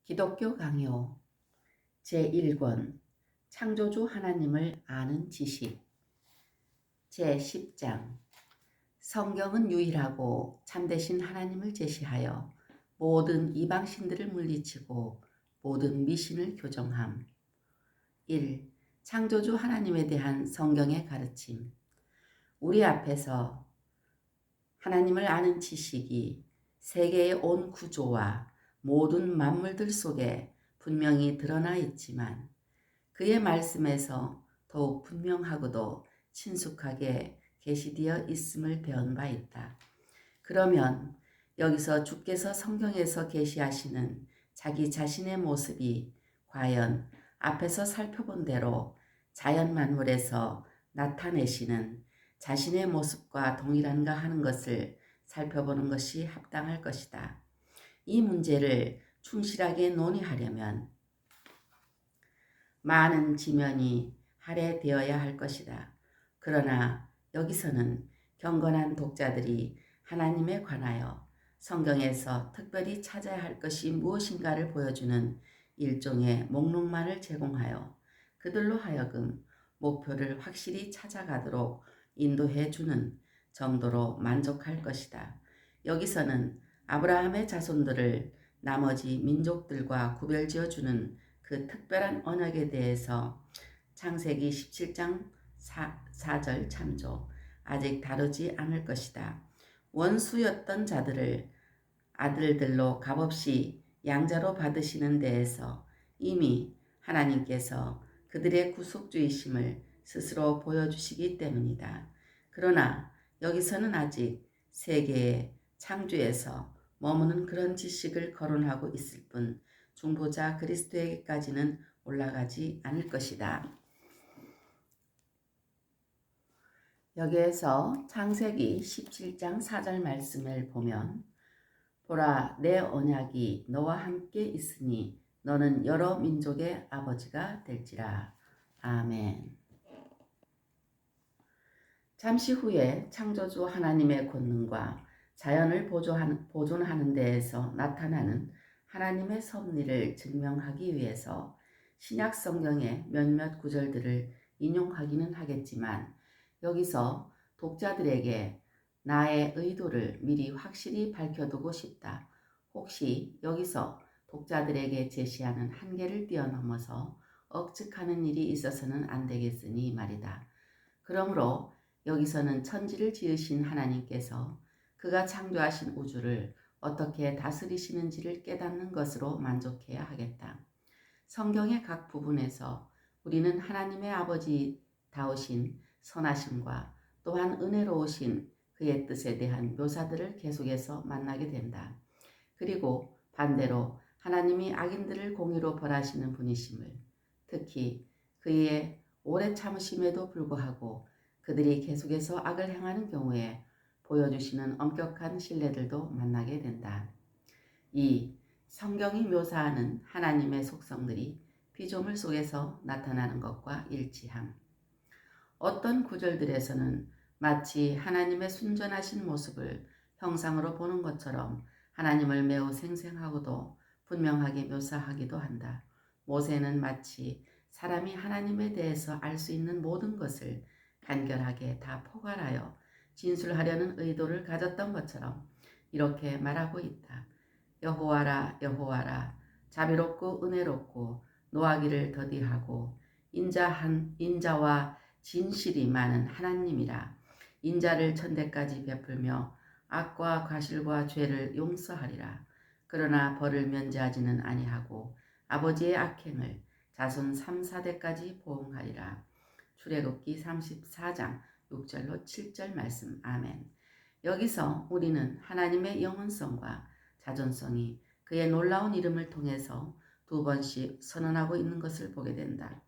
기독교 강요 제1권 창조주 하나님을 아는 지식 제10장 성경은 유일하고 참되신 하나님을 제시하여 모든 이방신들을 물리치고 모든 미신을 교정함. 1. 창조주 하나님에 대한 성경의 가르침. 우리 앞에서 하나님을 아는 지식이 세계의 온 구조와 모든 만물들 속에 분명히 드러나 있지만 그의 말씀에서 더욱 분명하고도 친숙하게 계시되어 있음을 배운 바 있다. 그러면 여기서 주께서 성경에서 계시하시는 자기 자신의 모습이 과연 앞에서 살펴본 대로 자연 만물에서 나타내시는 자신의 모습과 동일한가 하는 것을 살펴보는 것이 합당할 것이다. 이 문제를 충실하게 논의하려면 많은 지면이 할애되어야 할 것이다. 그러나 여기서는 경건한 독자들이 하나님에 관하여 성경에서 특별히 찾아야 할 것이 무엇인가를 보여주는 일종의 목록만을 제공하여 그들로 하여금 목표를 확실히 찾아가도록 인도해 주는 정도로 만족할 것이다. 여기서는 아브라함의 자손들을 나머지 민족들과 구별지어 주는 그 특별한 언약에 대해서 창세기 17장 4절 참조 아직 다루지 않을 것이다. 원수였던 자들을 아들들로 값없이 양자로 받으시는 데에서 이미 하나님께서 그들의 구속주이심을 스스로 보여주시기 때문이다. 그러나 여기서는 아직 세계의 창조에서 머무는 그런 지식을 거론하고 있을 뿐 중보자 그리스도에게까지는 올라가지 않을 것이다. 여기에서 창세기 17장 4절 말씀을 보면 보라 내 언약이 너와 함께 있으니 너는 여러 민족의 아버지가 될지라. 아멘. 잠시 후에 창조주 하나님의 권능과 자연을 보존하는 데에서 나타나는 하나님의 섭리를 증명하기 위해서 신약 성경의 몇몇 구절들을 인용하기는 하겠지만 여기서 독자들에게 나의 의도를 미리 확실히 밝혀두고 싶다. 혹시 여기서 독자들에게 제시하는 한계를 뛰어넘어서 억측하는 일이 있어서는 안 되겠으니 말이다. 그러므로 여기서는 천지를 지으신 하나님께서 그가 창조하신 우주를 어떻게 다스리시는지를 깨닫는 것으로 만족해야 하겠다. 성경의 각 부분에서 우리는 하나님의 아버지다우신 선하심과 또한 은혜로우신 그의 뜻에 대한 묘사들을 계속해서 만나게 된다. 그리고 반대로 하나님이 악인들을 공의로 벌하시는 분이심을, 특히 그의 오래 참으심에도 불구하고 그들이 계속해서 악을 행하는 경우에 보여주시는 엄격한 신뢰들도 만나게 된다. 이 성경이 묘사하는 하나님의 속성들이 피조물 속에서 나타나는 것과 일치함. 어떤 구절들에서는 마치 하나님의 순전하신 모습을 형상으로 보는 것처럼 하나님을 매우 생생하고도 분명하게 묘사하기도 한다. 모세는 마치 사람이 하나님에 대해서 알 수 있는 모든 것을 간결하게 다 포괄하여 진술하려는 의도를 가졌던 것처럼 이렇게 말하고 있다. 여호와라 여호와라 자비롭고 은혜롭고 노하기를 더디하고 인자와 진실이 많은 하나님이라. 인자를 천대까지 베풀며 악과 과실과 죄를 용서하리라. 그러나 벌을 면제하지는 아니하고 아버지의 악행을 자손 3, 4대까지 보응하리라. 출애굽기 34장 6절로 7절 말씀. 아멘. 여기서 우리는 하나님의 영원성과 자존성이 그의 놀라운 이름을 통해서 두 번씩 선언하고 있는 것을 보게 된다.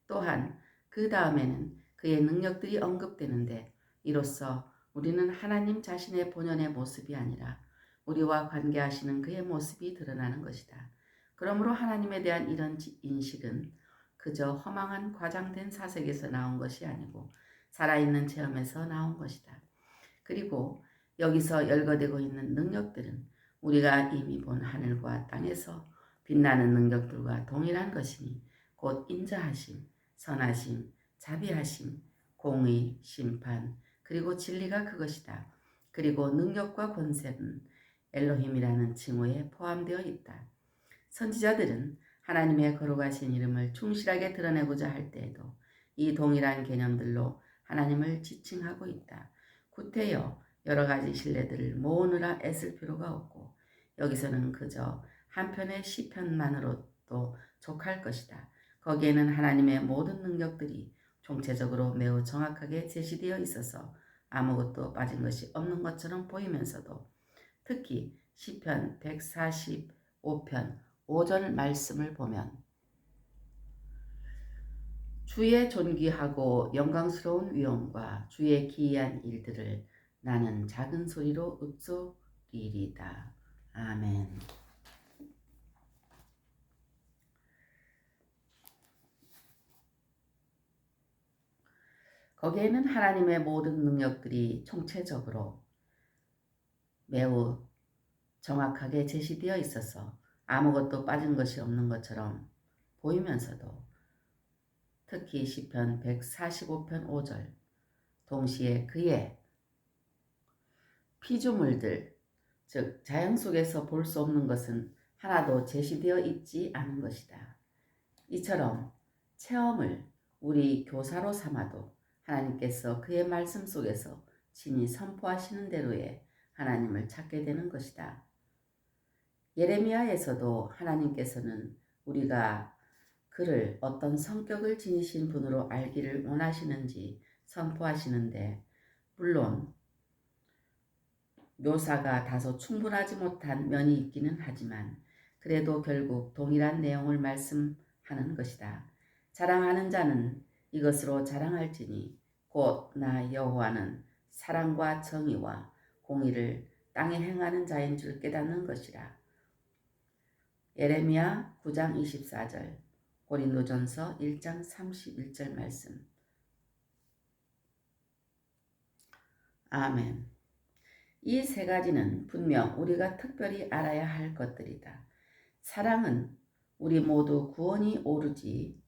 또한 그 다음에는 그의 능력들이 언급되는데 이로써 우리는 하나님 자신의 본연의 모습이 아니라 우리와 관계하시는 그의 모습이 드러나는 것이다. 그러므로 하나님에 대한 이런 인식은 그저 허망한 과장된 사색에서 나온 것이 아니고 살아있는 체험에서 나온 것이다. 그리고 여기서 열거되고 있는 능력들은 우리가 이미 본 하늘과 땅에서 빛나는 능력들과 동일한 것이니 곧 인자하심, 선하심, 자비하심, 공의, 심판, 그리고 진리가 그것이다. 그리고 능력과 권세는 엘로힘이라는 칭호에 포함되어 있다. 선지자들은 하나님의 거룩하신 이름을 충실하게 드러내고자 할 때에도 이 동일한 개념들로 하나님을 지칭하고 있다. 구태여 여러 가지 신뢰들을 모으느라 애쓸 필요가 없고 여기서는 그저 한 편의 시편만으로도 족할 것이다. 거기에는 하나님의 모든 능력들이 총체적으로 매우 정확하게 제시되어 있어서 아무것도 빠진 것이 없는 것처럼 보이면서도 특히 시편 145편 5절 말씀을 보면 주의 존귀하고 영광스러운 위엄과 주의 기이한 일들을 나는 작은 소리로 읊소리이다. 아멘. 거기에는 하나님의 모든 능력들이 총체적으로 매우 정확하게 제시되어 있어서 아무것도 빠진 것이 없는 것처럼 보이면서도 특히 시편 145편 5절 동시에 그의 피조물들 즉 자연 속에서 볼 수 없는 것은 하나도 제시되어 있지 않은 것이다. 이처럼 체험을 우리 교사로 삼아도 하나님께서 그의 말씀 속에서 친히 선포하시는 대로의 하나님을 찾게 되는 것이다. 예레미야에서도 하나님께서는 우리가 그를 어떤 성격을 지니신 분으로 알기를 원하시는지 선포하시는데 물론 묘사가 다소 충분하지 못한 면이 있기는 하지만 그래도 결국 동일한 내용을 말씀하는 것이다. 자랑하는 자는 이것으로 자랑할지니 곧 나 여호와는 사랑과 정의와 공의를 땅에 행하는 자인 줄 깨닫는 것이라. 예레미야 9장 24절, 고린도전서 1장 31절 말씀. 아멘. 이 세 가지는 분명 우리가 특별히 알아야 할 것들이다. 사랑은 우리 모두 구원이 오르지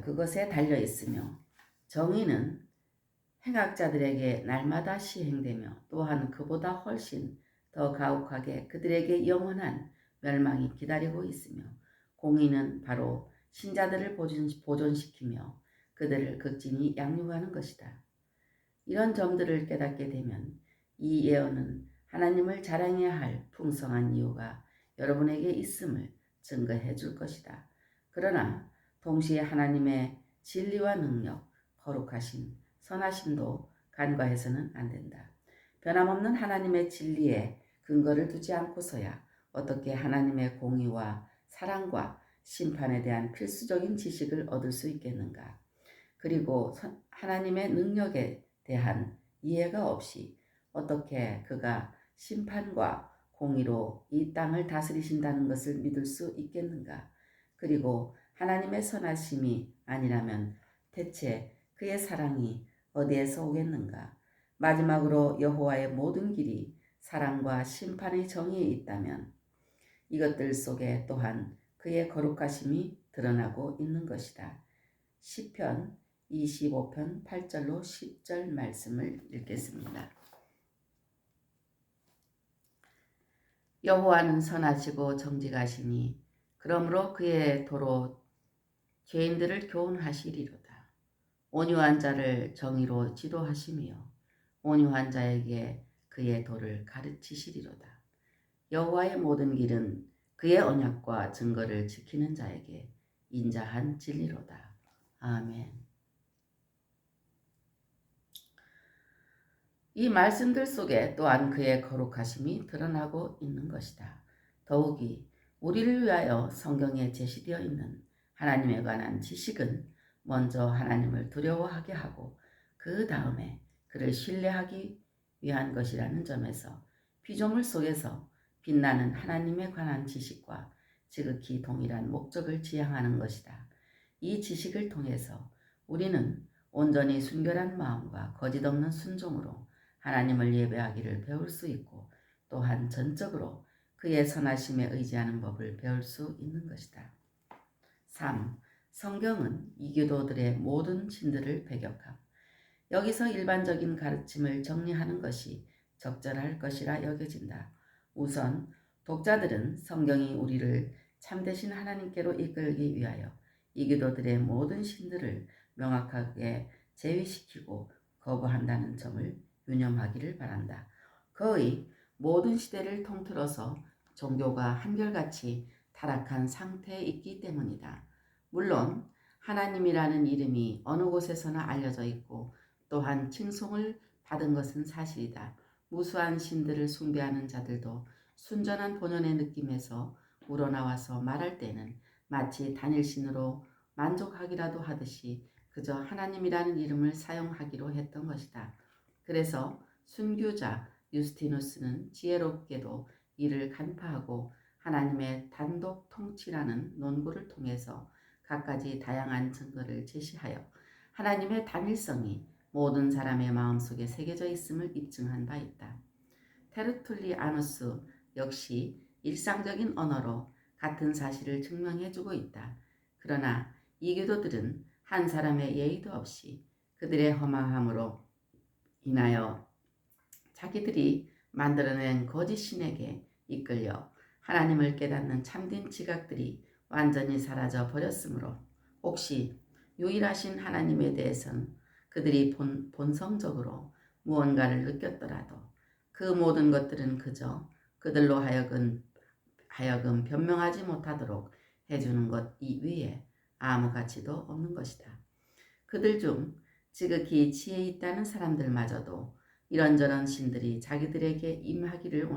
그것에 달려 있으며 정의는 행악자들에게 날마다 시행되며 또한 그보다 훨씬 더 가혹하게 그들에게 영원한 멸망이 기다리고 있으며 공의는 바로 신자들을 보존시키며 그들을 극진히 양육하는 것이다. 이런 점들을 깨닫게 되면 이 예언은 하나님을 자랑해야 할 풍성한 이유가 여러분에게 있음을 증거해 줄 것이다. 그러나 동시에 하나님의 진리와 능력, 거룩하심, 선하심도 간과해서는 안 된다. 변함없는 하나님의 진리에 근거를 두지 않고서야 어떻게 하나님의 공의와 사랑과 심판에 대한 필수적인 지식을 얻을 수 있겠는가? 그리고 하나님의 능력에 대한 이해가 없이 어떻게 그가 심판과 공의로 이 땅을 다스리신다는 것을 믿을 수 있겠는가? 그리고 하나님의 선하심이 아니라면 대체 그의 사랑이 어디에서 오겠는가? 마지막으로 여호와의 모든 길이 사랑과 심판의 정의에 있다면 이것들 속에 또한 그의 거룩하심이 드러나고 있는 것이다. 시편 25편 8절로 10절 말씀을 읽겠습니다. 여호와는 선하시고 정직하시니 그러므로 그의 도로 죄인들을 교훈하시리로다. 온유한 자를 정의로 지도하시며 온유한 자에게 그의 도를 가르치시리로다. 여호와의 모든 길은 그의 언약과 증거를 지키는 자에게 인자한 진리로다. 아멘. 이 말씀들 속에 또한 그의 거룩하심이 드러나고 있는 것이다. 더욱이 우리를 위하여 성경에 제시되어 있는 하나님에 관한 지식은 먼저 하나님을 두려워하게 하고 그 다음에 그를 신뢰하기 위한 것이라는 점에서 피조물 속에서 빛나는 하나님에 관한 지식과 지극히 동일한 목적을 지향하는 것이다. 이 지식을 통해서 우리는 온전히 순결한 마음과 거짓없는 순종으로 하나님을 예배하기를 배울 수 있고 또한 전적으로 그의 선하심에 의지하는 법을 배울 수 있는 것이다. 3. 성경은 이교도들의 모든 신들을 배격함. 여기서 일반적인 가르침을 정리하는 것이 적절할 것이라 여겨진다. 우선 독자들은 성경이 우리를 참되신 하나님께로 이끌기 위하여 이교도들의 모든 신들을 명확하게 제위시키고 거부한다는 점을 유념하기를 바란다. 거의 모든 시대를 통틀어서 종교가 한결같이 타락한 상태에 있기 때문이다. 물론 하나님이라는 이름이 어느 곳에서나 알려져 있고 또한 칭송을 받은 것은 사실이다. 무수한 신들을 숭배하는 자들도 순전한 본연의 느낌에서 우러나와서 말할 때는 마치 단일신으로 만족하기라도 하듯이 그저 하나님이라는 이름을 사용하기로 했던 것이다. 그래서 순교자 유스티누스는 지혜롭게도 이를 간파하고 하나님의 단독 통치라는 논구를 통해서 갖가지 다양한 증거를 제시하여 하나님의 단일성이 모든 사람의 마음속에 새겨져 있음을 입증한 바 있다. 테르툴리아누스 역시 일상적인 언어로 같은 사실을 증명해주고 있다. 그러나 이교도들은 한 사람의 예의도 없이 그들의 허망함으로 인하여 자기들이 만들어낸 거짓 신에게 이끌려 하나님을 깨닫는 참된 지각들이 완전히 사라져 버렸으므로 혹시 유일하신 하나님에 대해서는 그들이 본성적으로 무언가를 느꼈더라도 그 모든 것들은 그저 그들로 하여금 변명하지 못하도록 해주는 것 이외에 아무 가치도 없는 것이다. 그들 중 지극히 지혜 있다는 사람들마저도 이런저런 신들이 자기들에게 임하기를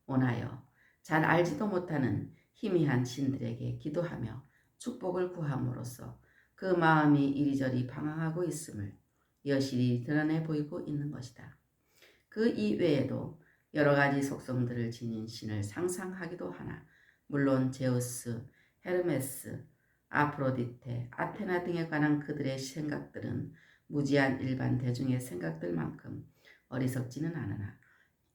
원하여 잘 알지도 못하는 희미한 신들에게 기도하며 축복을 구함으로써 그 마음이 이리저리 방황하고 있음을 여실히 드러내 보이고 있는 것이다. 그 이외에도 여러 가지 속성들을 지닌 신을 상상하기도 하나 물론 제우스, 헤르메스, 아프로디테, 아테나 등에 관한 그들의 생각들은 무지한 일반 대중의 생각들만큼 어리석지는 않으나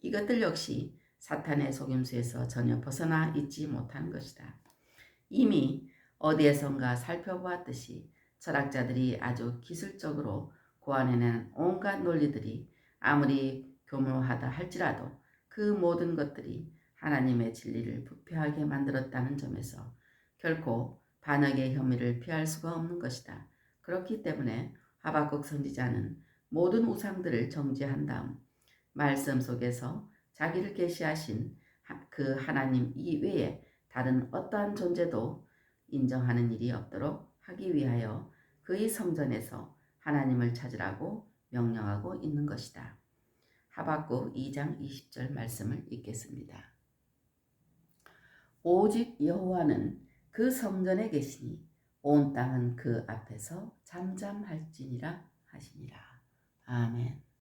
이것들 역시 사탄의 속임수에서 전혀 벗어나 있지 못하는 것이다. 이미 어디에선가 살펴보았듯이 철학자들이 아주 기술적으로 고안해낸 온갖 논리들이 아무리 교묘하다 할지라도 그 모든 것들이 하나님의 진리를 부패하게 만들었다는 점에서 결코 반역의 혐의를 피할 수가 없는 것이다. 그렇기 때문에 하박국 선지자는 모든 우상들을 정죄한 다음 말씀 속에서 자기를 계시하신 그 하나님 이외에 다른 어떠한 존재도 인정하는 일이 없도록 하기 위하여 그의 성전에서 하나님을 찾으라고 명령하고 있는 것이다. 하박국 2장 20절 말씀을 읽겠습니다. 오직 여호와는 그 성전에 계시니 온 땅은 그 앞에서 잠잠할지니라 하시니라. 아멘.